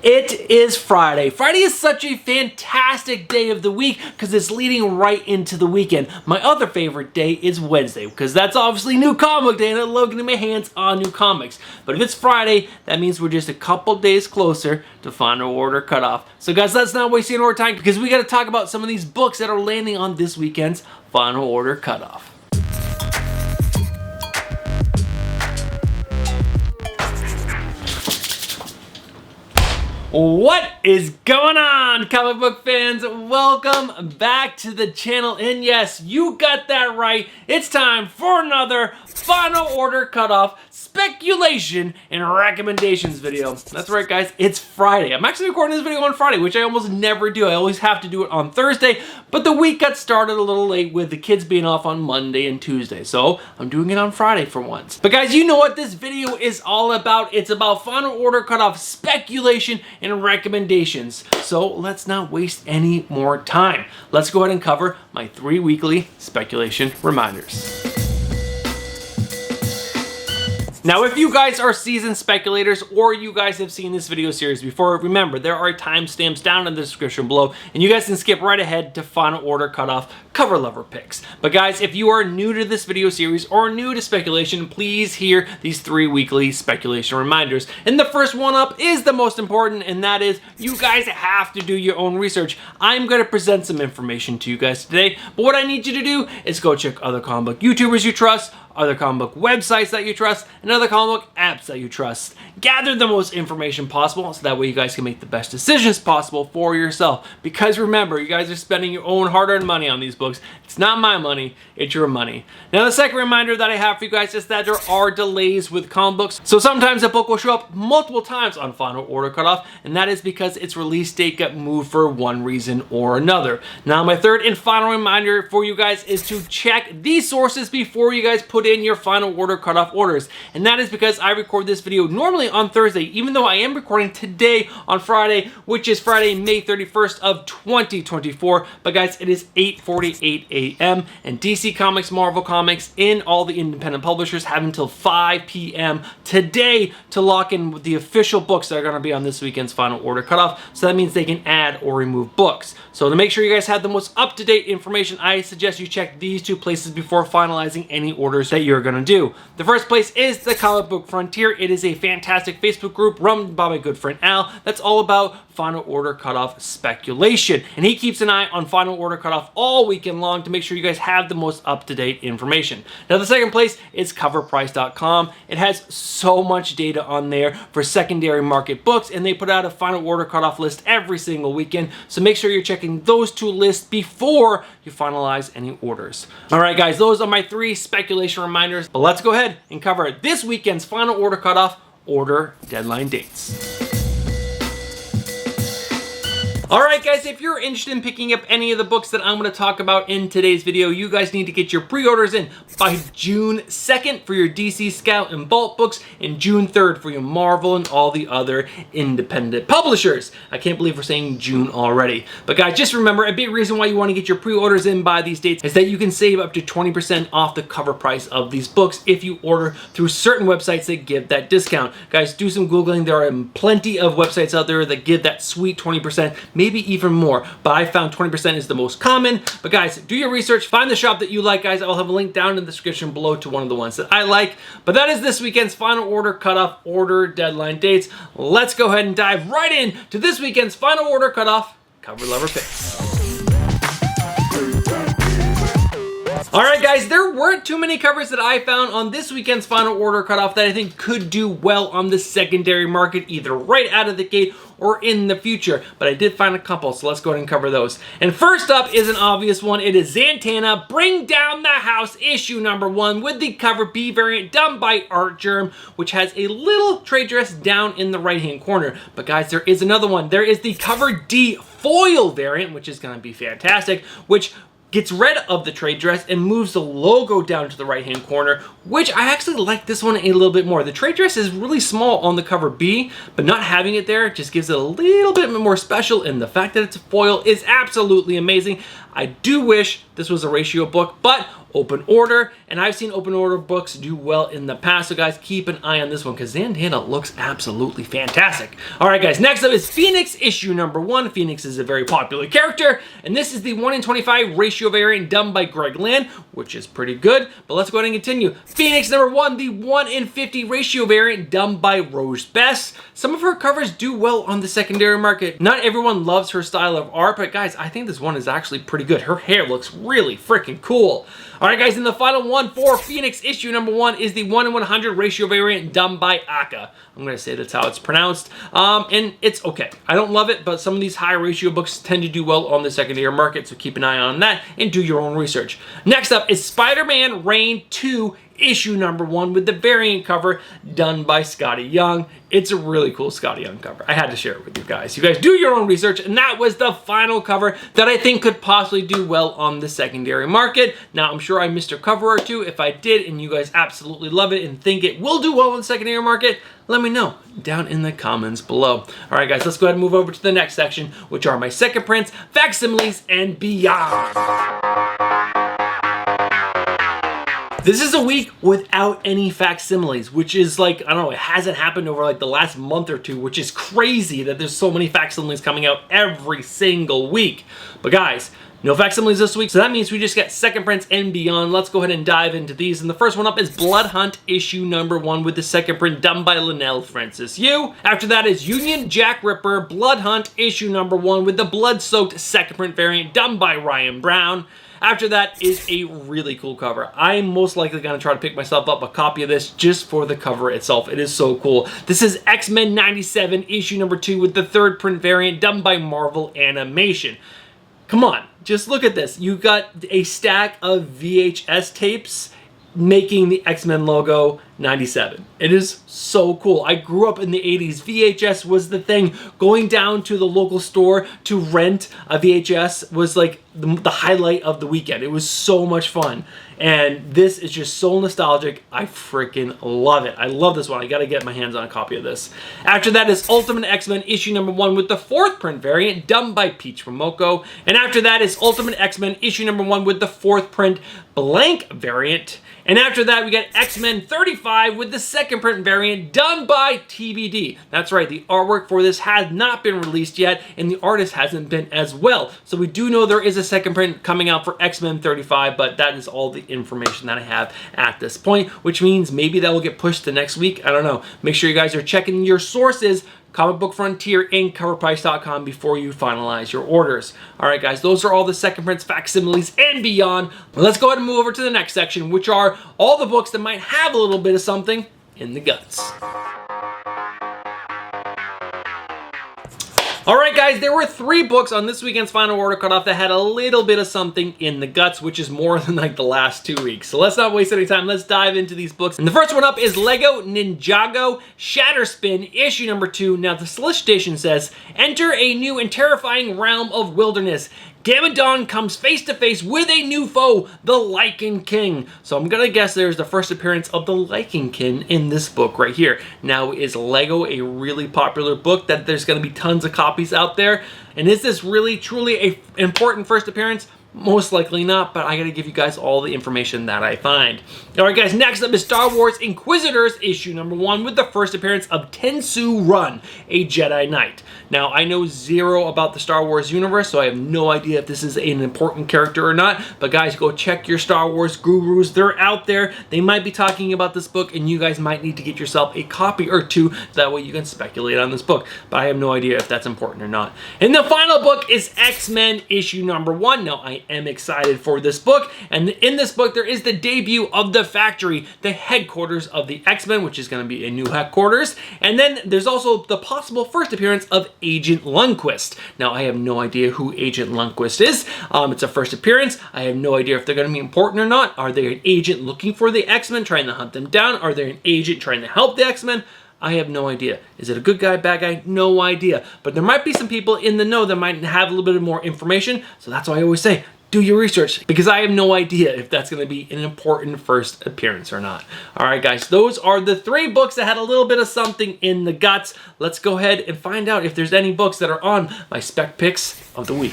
It is Friday. Friday is such a fantastic day of the week because it's leading right into the weekend. My other favorite day is Wednesday because that's obviously new comic day and I love getting my hands on new comics. But if it's Friday, that means we're just a couple days closer to final order cutoff. So guys, let's not waste any more time because we got to talk about some of these books that are landing on this weekend's final order cutoff. What is going on, comic book fans? Welcome back to the channel, and yes, you got that right. It's time for another final order cutoff speculation and recommendations video. That's right, guys, it's Friday. I'm actually recording this video on Friday, which I almost never do. I always have to do it on Thursday, but the week got started a little late with the kids being off on Monday and Tuesday, so I'm doing it on Friday for once. But guys, you know what this video is all about. It's about final order cutoff speculation and recommendations. So let's not waste any more time. Let's go ahead and cover my 3 weekly speculation reminders. Now, if you guys are seasoned speculators or you guys have seen this video series before, remember, there are timestamps down in the description below, and you guys can skip right ahead to final order cutoff cover lover picks. But guys, if you are new to this video series or new to speculation, please hear these 3 weekly speculation reminders. And the first one up is the most important, and that is you guys have to do your own research. I'm going to present some information to you guys today, but what I need you to do is go check other comic book YouTubers you trust, other comic book websites that you trust, and other comic book apps that you trust. Gather the most information possible so that way you guys can make the best decisions possible for yourself. Because remember, you guys are spending your own hard-earned money on these books. It's not my money, it's your money. Now, the second reminder that I have for you guys is that there are delays with comic books. So sometimes a book will show up multiple times on final order cutoff, and that is because its release date got moved for one reason or another. Now, my third and final reminder for you guys is to check these sources before you guys put in your final order cutoff orders. And that is because I record this video normally on Thursday, even though I am recording today on Friday, which is Friday, May 31st of 2024. But guys, it is 8:48 a.m. and DC Comics, Marvel Comics, and all the independent publishers have until 5 p.m. today to lock in with the official books that are going to be on this weekend's final order cutoff. So that means they can add or remove books. So to make sure you guys have the most up-to-date information, I suggest you check these 2 places before finalizing any orders that you're going to do. The first place is the Comic Book Frontier. It is a fantastic Facebook group run by my good friend Al that's all about final order cutoff speculation, and he keeps an eye on final order cutoff all weekend long to make sure you guys have the most up-to-date information. Now, the second place is coverprice.com. It has so much data on there for secondary market books, and they put out a final order cutoff list every single weekend, so make sure you're checking those 2 lists before you finalize any orders. All right, guys, those are my 3 speculation reminders, but let's go ahead and cover this weekend's final order cutoff order deadline dates. Alright guys, if you're interested in picking up any of the books that I'm going to talk about in today's video, you guys need to get your pre-orders in by June 2nd for your DC Scout and Bolt books, and June 3rd for your Marvel and all the other independent publishers. I can't believe we're saying June already. But guys, just remember, a big reason why you want to get your pre-orders in by these dates is that you can save up to 20% off the cover price of these books if you order through certain websites that give that discount. Guys, do some Googling. There are plenty of websites out there that give that sweet 20%. Maybe even more, but I found 20% is the most common. But guys, do your research, find the shop that you like, guys. I'll have a link down in the description below to one of the ones that I like. But that is this weekend's final order cutoff order deadline dates. Let's go ahead and dive right in to this weekend's final order cutoff cover lover picks. Alright guys, there weren't too many covers that I found on this weekend's final order cutoff that I think could do well on the secondary market, either right out of the gate or in the future, but I did find a couple, so let's go ahead and cover those. And first up is an obvious one. It is Zatanna, Bring Down the House, issue number 1, with the cover B variant done by Art Germ, which has a little trade dress down in the right-hand corner. But guys, there is another one. There is the cover D foil variant, which is going to be fantastic, which gets rid of the trade dress and moves the logo down to the right hand corner, which I actually like this one a little bit more. The trade dress is really small on the cover B, but not having it there just gives it a little bit more special, and the fact that it's a foil is absolutely amazing. I do wish this was a ratio book, but open order, and I've seen open order books do well in the past, so guys, keep an eye on this one because Zandana looks absolutely fantastic. All right, guys, next up is Phoenix issue number 1. Phoenix is a very popular character, and this is the 1 in 25 ratio variant done by Greg Land, which is pretty good, but let's go ahead and continue. Phoenix number 1, the 1 in 50 ratio variant done by Rose Bess. Some of her covers do well on the secondary market. Not everyone loves her style of art, but guys, I think this one is actually pretty good. Her hair looks really freaking cool. All right, guys, and the final one for Phoenix issue number 1 is the 1 in 100 ratio variant done by Aka. I'm going to say that's how it's pronounced, and it's okay. I don't love it, but some of these high ratio books tend to do well on the secondary market, so keep an eye on that and do your own research. Next up is Spider-Man Reign 2 issue number 1 with the variant cover done by Scotty Young. It's a really cool Scotty Young cover. I had to share it with you guys. You guys do your own research, and that was the final cover that I think could possibly do well on the secondary market. Now, I'm sure I missed a cover or two. If I did and you guys absolutely love it and think it will do well on the secondary market, let me know down in the comments below. All right, guys, let's go ahead and move over to the next section, which are my second prints, facsimiles, and beyond. This is a week without any facsimiles, which is like, I don't know, it hasn't happened over like the last month or two, which is crazy that there's so many facsimiles coming out every single week. But guys, no facsimiles this week, so that means we just get second prints and beyond. Let's go ahead and dive into these. And the first one up is Blood Hunt issue number 1 with the second print done by Linnell Francis Yu. After that is Union Jack Ripper Blood Hunt issue number 1 with the blood-soaked second print variant done by Ryan Brown. After that is a really cool cover. I'm most likely going to try to pick myself up a copy of this just for the cover itself. It is so cool. This is X-Men 97 issue number 2 with the third print variant done by Marvel Animation. Come on, just look at this. You got a stack of VHS tapes making the X-Men logo 97. It is so cool. I grew up in the 80s. VHS was the thing. Going down to the local store to rent a VHS was like the highlight of the weekend. It was so much fun. And this is just so nostalgic. I freaking love it. I love this one. I gotta get my hands on a copy of this. After that is Ultimate X-Men issue number 1 with the fourth print variant done by Peach Momoko. And after that is Ultimate X-Men issue number 1 with the fourth print blank variant. And after that, we get X-Men 35 with the second print variant done by TBD. That's right, the artwork for this has not been released yet, and the artist hasn't been as well. So we do know there is a second print coming out for X-Men 35, but that is all the information that I have at this point, which means maybe that will get pushed to next week. I don't know. Make sure you guys are checking your sources, Comic Book Frontier and CoverPrice.com, before you finalize your orders. All right, guys, those are all the second prints, facsimiles, and beyond. Well, let's go ahead and move over to the next section, which are all the books that might have a little bit of something in the guts. All right, guys, there were 3 books on this weekend's Final Order Cutoff that had a little bit of something in the guts, which is more than like the last 2 weeks. So let's not waste any time. Let's dive into these books. And the first one up is Lego Ninjago Shatterspin, issue number 2. Now, the solicitation says, enter a new and terrifying realm of wilderness. Gammadon comes face to face with a new foe, the Lycan King. So I'm gonna guess there's the first appearance of the Lycan King in this book right here. Now, is Lego a really popular book that there's gonna be tons of copies out there? And is this really, truly an important first appearance? Most likely not, but I gotta give you guys all the information that I find. All right, guys, next up is Star Wars Inquisitors, issue number 1, with the first appearance of Tensu Run, a Jedi Knight. Now, I know zero about the Star Wars universe, so I have no idea if this is an important character or not, but guys, go check your Star Wars gurus. They're out there. They might be talking about this book, and you guys might need to get yourself a copy or 2, that way you can speculate on this book, but I have no idea if that's important or not. And the final book is X-Men, issue number 1. Now, I am excited for this book, and in this book, there is the debut of the Factory, the headquarters of the X-Men, which is going to be a new headquarters, and then there's also the possible first appearance of Agent Lundquist. Now, I have no idea who Agent Lundquist is. It's a first appearance. I have no idea if they're going to be important or not. Are they an agent looking for the X-Men, trying to hunt them down? Are they an agent trying to help the X-Men? I have no idea. Is it a good guy, bad guy? No idea. But there might be some people in the know that might have a little bit more information, so that's why I always say, do your research, because I have no idea if that's going to be an important first appearance or not. All right, guys, those are the 3 books that had a little bit of something in the guts. Let's go ahead and find out if there's any books that are on my spec picks of the week.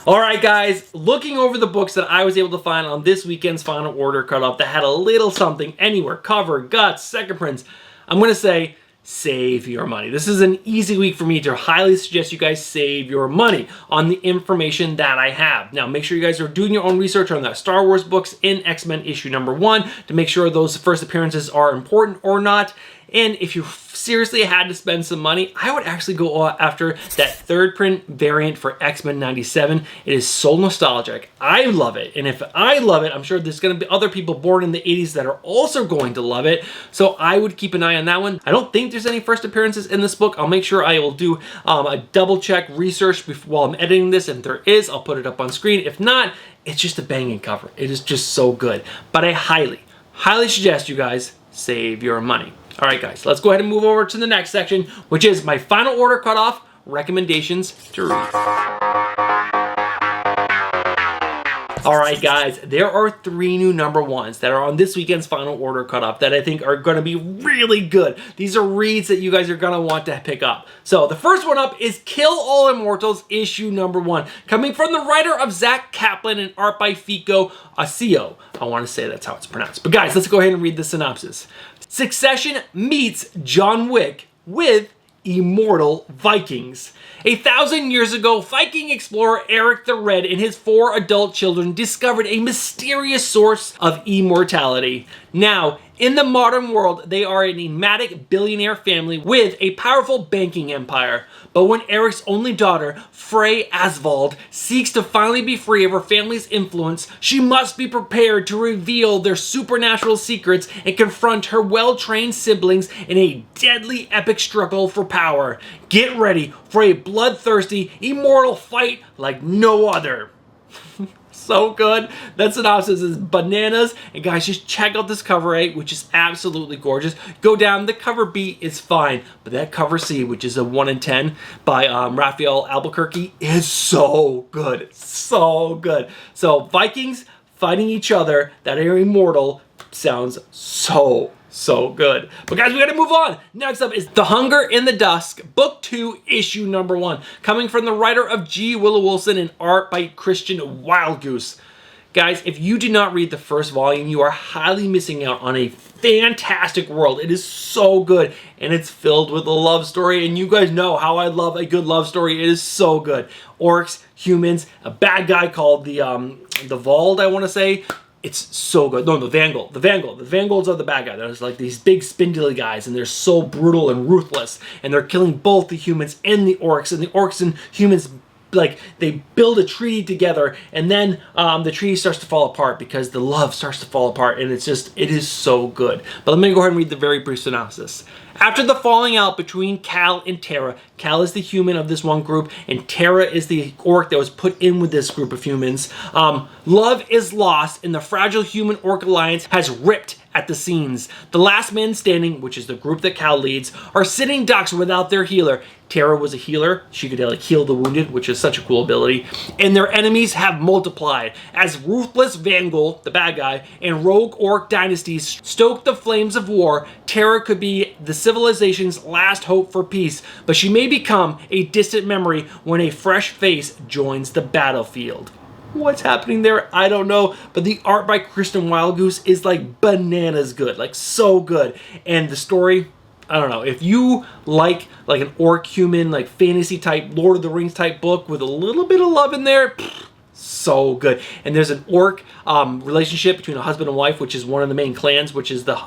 All right, guys, looking over the books that I was able to find on this weekend's Final Order cutoff that had a little something anywhere, cover, guts, second prints, I'm going to say save your money. This is an easy week for me to highly suggest you guys save your money on the information that I have. Now, make sure you guys are doing your own research on that Star Wars books in X-Men issue #1 to make sure those first appearances are important or not. And if you seriously had to spend some money, I would actually go after that third print variant for X-Men '97. It is so nostalgic. I love it. And if I love it, I'm sure there's going to be other people born in the 80s that are also going to love it. So I would keep an eye on that one. I don't think there's any first appearances in this book. I'll make sure I will do a double check research while I'm editing this. If there is, I'll put it up on screen. If not, it's just a banging cover. It is just so good. But I highly suggest you guys save your money. All right, guys, let's go ahead and move over to the next section, which is my Final Order cutoff recommendations to read. All right, guys, there are 3 new #1s that are on this weekend's Final Order cutoff that I think are going to be really good. These are reads that you guys are going to want to pick up. So the first one up is Kill All Immortals, issue #1, coming from the writer of Zach Kaplan and art by FOC Order. I want to say that's how it's pronounced. But guys, let's go ahead and read the synopsis. Succession meets John Wick with immortal Vikings. 1,000 years ago, Viking explorer Eric the Red and his 4 adult children discovered a mysterious source of immortality. Now, in the modern world, they are an enigmatic billionaire family with a powerful banking empire. But when Eric's only daughter, Frey Asvald, seeks to finally be free of her family's influence, she must be prepared to reveal their supernatural secrets and confront her well-trained siblings in a deadly epic struggle for power. Get ready for a bloodthirsty, immortal fight like no other. So good. That synopsis is bananas. And guys, just check out this cover A, which is absolutely gorgeous. Go down. The cover B is fine, but that cover C, which is a 1 in 10 by Raphael Albuquerque, is so good. So good. So Vikings fighting each other that are immortal sounds so good. But guys, we gotta move on. Next up is The Hunger in the Dusk, book 2, issue #1, coming from the writer of G. Willow Wilson and art by Christian Wildgoose. Guys, if you did not read the first volume, you are highly missing out on a fantastic world. It is so good, and it's filled with a love story, and you guys know how I love a good love story. It is so good. Orcs, humans, a bad guy called the Vald, I want to say. It's so good. No, the Vangold. The Vangolds are the bad guy. There's like these big spindly guys, and they're so brutal and ruthless, and they're killing both the humans and the orcs and humans, like, they build a treaty together, and then the treaty starts to fall apart because the love starts to fall apart, and it is so good. But let me go ahead and read the very brief synopsis. After the falling out between Cal and Terra, Cal is the human of this one group, and Terra is the orc that was put in with this group of humans. Love is lost, and the fragile human-orc alliance has ripped at the seams. The last men standing, which is the group that Cal leads, are sitting ducks without their healer. Terra was a healer. She could like heal the wounded, which is such a cool ability. And their enemies have multiplied. As ruthless Vangold, the bad guy, and rogue orc dynasties stoke the flames of war, Terra could be the civilization's last hope for peace, but she may become a distant memory when a fresh face joins the battlefield. What's happening there? I don't know, but the art by Christian Wildgoose is like bananas good, like so good. And the story, I don't know, if you like an orc human, like fantasy type, Lord of the Rings type book with a little bit of love in there, so good. And there's an orc relationship between a husband and wife, which is one of the main clans, which is the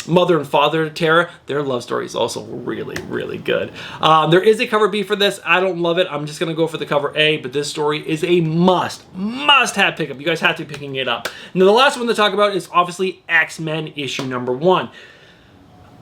mother and father to Terra. Their love story is also really good. There is a cover B for this. I don't love it. I'm just gonna go for the cover A, but this story is a must have pickup. You guys have to be picking it up. Now the last one to talk about is obviously X-Men issue #1.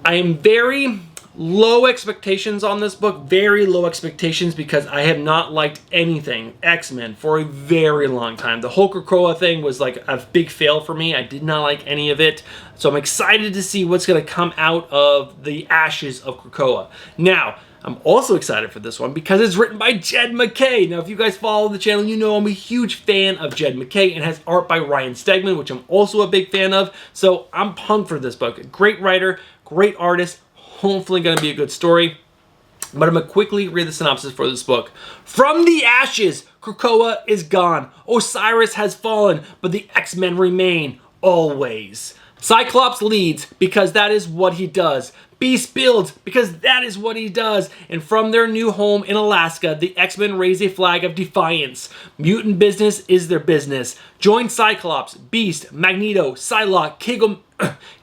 I am very low expectations on this book, very low expectations, because I have not liked anything X-Men for a very long time. The whole Krakoa thing was like a big fail for me. I did not like any of it. So I'm excited to see what's going to come out of the ashes of Krakoa. Now, I'm also excited for this one because it's written by Jed MacKay. Now, if you guys follow the channel, you know I'm a huge fan of Jed MacKay, and has art by Ryan Stegman, which I'm also a big fan of. So I'm pumped for this book. Great writer, great artist, hopefully going to be a good story. But I'm going to quickly read the synopsis for this book. From the ashes, Krakoa is gone. Osiris has fallen, but the X-Men remain always. Cyclops leads because that is what he does. Beast builds because that is what he does. And from their new home in Alaska, the X-Men raise a flag of defiance. Mutant business is their business. Join Cyclops, Beast, Magneto, Psylocke,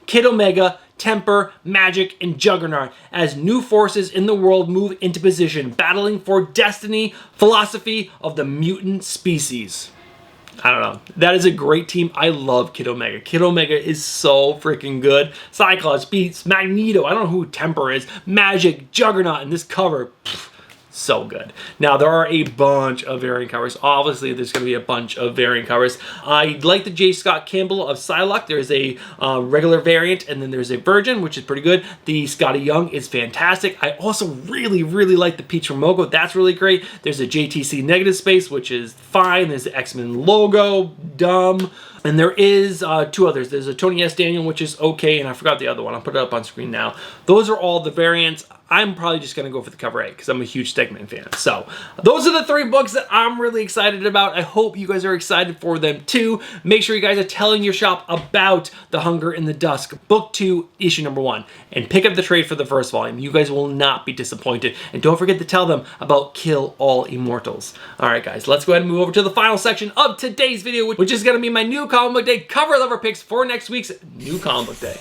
Kid Omega, Temper, Magic, and Juggernaut as new forces in the world move into position, battling for destiny, philosophy of the mutant species. I don't know. That is a great team. I love Kid Omega. Kid Omega is so freaking good. Cyclops, Beast, Magneto. I don't know who Temper is. Magic, Juggernaut, and this cover. So good. Now, there are a bunch of variant covers. Obviously, there's going to be a bunch of variant covers. I like the J. Scott Campbell of Psylocke. There's a regular variant, and then there's a Virgin, which is pretty good. The Scotty Young is fantastic. I also really, really like the Peach from Mogo. That's really great. There's a JTC Negative Space, which is fine. There's the X-Men logo. Dumb. And there is two others. There's a Tony S. Daniel, which is okay, and I forgot the other one. I'll put it up on screen now. Those are all the variants. I'm probably just going to go for the cover A because I'm a huge Stegman fan. So those are the 3 books that I'm really excited about. I hope you guys are excited for them too. Make sure you guys are telling your shop about The Hunger in the Dusk, Book 2, Issue number 1, and pick up the trade for the first volume. You guys will not be disappointed. And don't forget to tell them about Kill All Immortals. All right, guys, let's go ahead and move over to the final section of today's video, which is going to be my new comic book day cover lever picks for next week's new comic book day.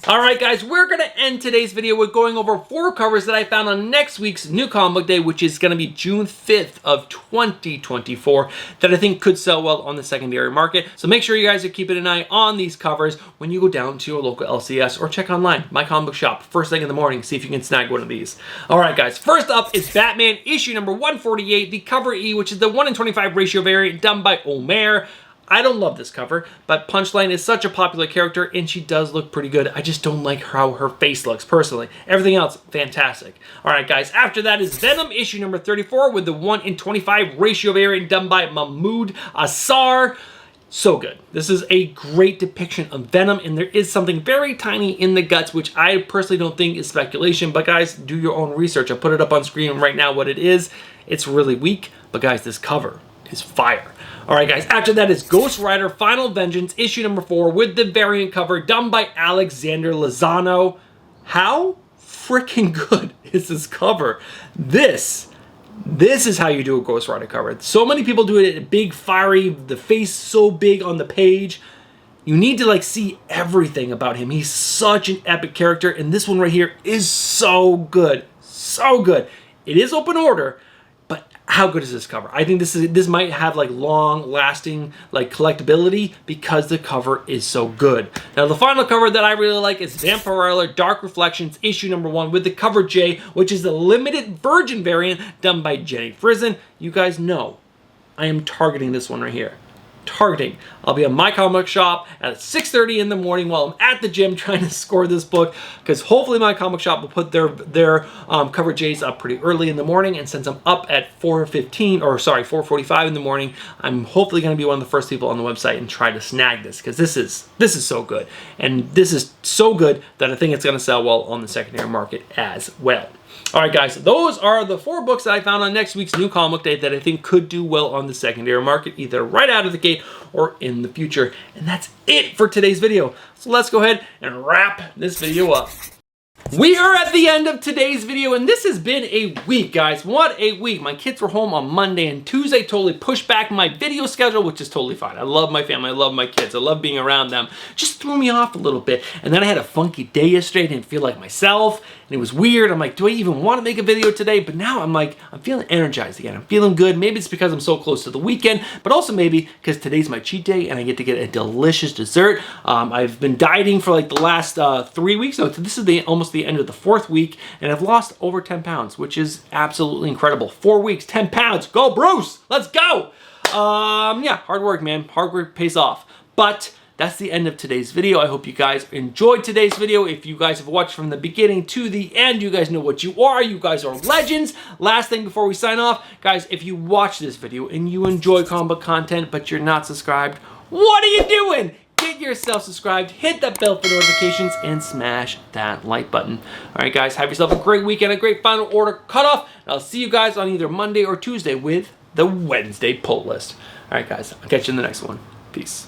Alright guys, we're going to end today's video with going over 4 covers that I found on next week's new comic book day, which is going to be June 5th of 2024, that I think could sell well on the secondary market. So make sure you guys are keeping an eye on these covers when you go down to a local LCS or check online, my comic book shop, first thing in the morning, see if you can snag one of these. Alright guys, first up is Batman issue number 148, the cover E, which is the 1:25 ratio variant done by Omer. I don't love this cover, but Punchline is such a popular character and she does look pretty good. I just don't like how her face looks personally. Everything else, fantastic. All right, guys, after that is Venom issue number 34 with the 1:25 ratio variant done by Mahmoud Assar. So good. This is a great depiction of Venom, and there is something very tiny in the guts, which I personally don't think is speculation, but guys, do your own research. I put it up on screen right now what it is. It's really weak, but guys, this cover is fire. Alright guys, after that is Ghost Rider Final Vengeance issue number 4 with the variant cover done by Alexander Lozano. How freaking good is this cover? This is how you do a Ghost Rider cover. So many people do it big, fiery, the face so big on the page. You need to like see everything about him. He's such an epic character, and this one right here is so good. So good. It is open order, but how good is this cover? I think this might have like long-lasting like collectability because the cover is so good. Now the final cover that I really like is Vampirella Dark Reflections issue number 1 with the cover J, which is the limited Virgin variant done by Jenny Frison. You guys know I am targeting this one right here. Targeting. I'll be on my comic book shop at 6:30 in the morning while I'm at the gym trying to score this book, because hopefully my comic shop will put their cover J's up pretty early in the morning, and since I'm up at 4:45 in the morning, I'm hopefully going to be one of the first people on the website and try to snag this, because this is so good, and this is so good that I think it's going to sell well on the secondary market as well. Alright guys, those are the 4 books that I found on next week's new comic book day that I think could do well on the secondary market, either right out of the gate or in the future. And that's it for today's video. So let's go ahead and wrap this video up. We are at the end of today's video, and this has been a week, guys. What a week. My kids were home on Monday, and Tuesday totally pushed back my video schedule, which is totally fine. I love my family. I love my kids. I love being around them. Just threw me off a little bit. And then I had a funky day yesterday. I didn't feel like myself, and it was weird. I'm like, do I even want to make a video today? But now I'm like, I'm feeling energized again. I'm feeling good. Maybe it's because I'm so close to the weekend, but also maybe because today's my cheat day, and I get to get a delicious dessert. I've been dieting for like the last 3 weeks. No, this is almost the end of the 4th week, and I've lost over 10 pounds, which is absolutely incredible. 4 weeks, 10 pounds. Go Bruce! Let's go! Yeah, hard work, man. Hard work pays off. But that's the end of today's video. I hope you guys enjoyed today's video. If you guys have watched from the beginning to the end, you guys know what you are. You guys are legends. Last thing before we sign off, guys, if you watch this video and you enjoy comic book content, but you're not subscribed, what are you doing? Get your yourself subscribed, hit that bell for notifications, and smash that like button. All right, guys, have yourself a great weekend, a great final order cutoff, and I'll see you guys on either Monday or Tuesday with the Wednesday pull list. All right, guys, I'll catch you in the next one. Peace.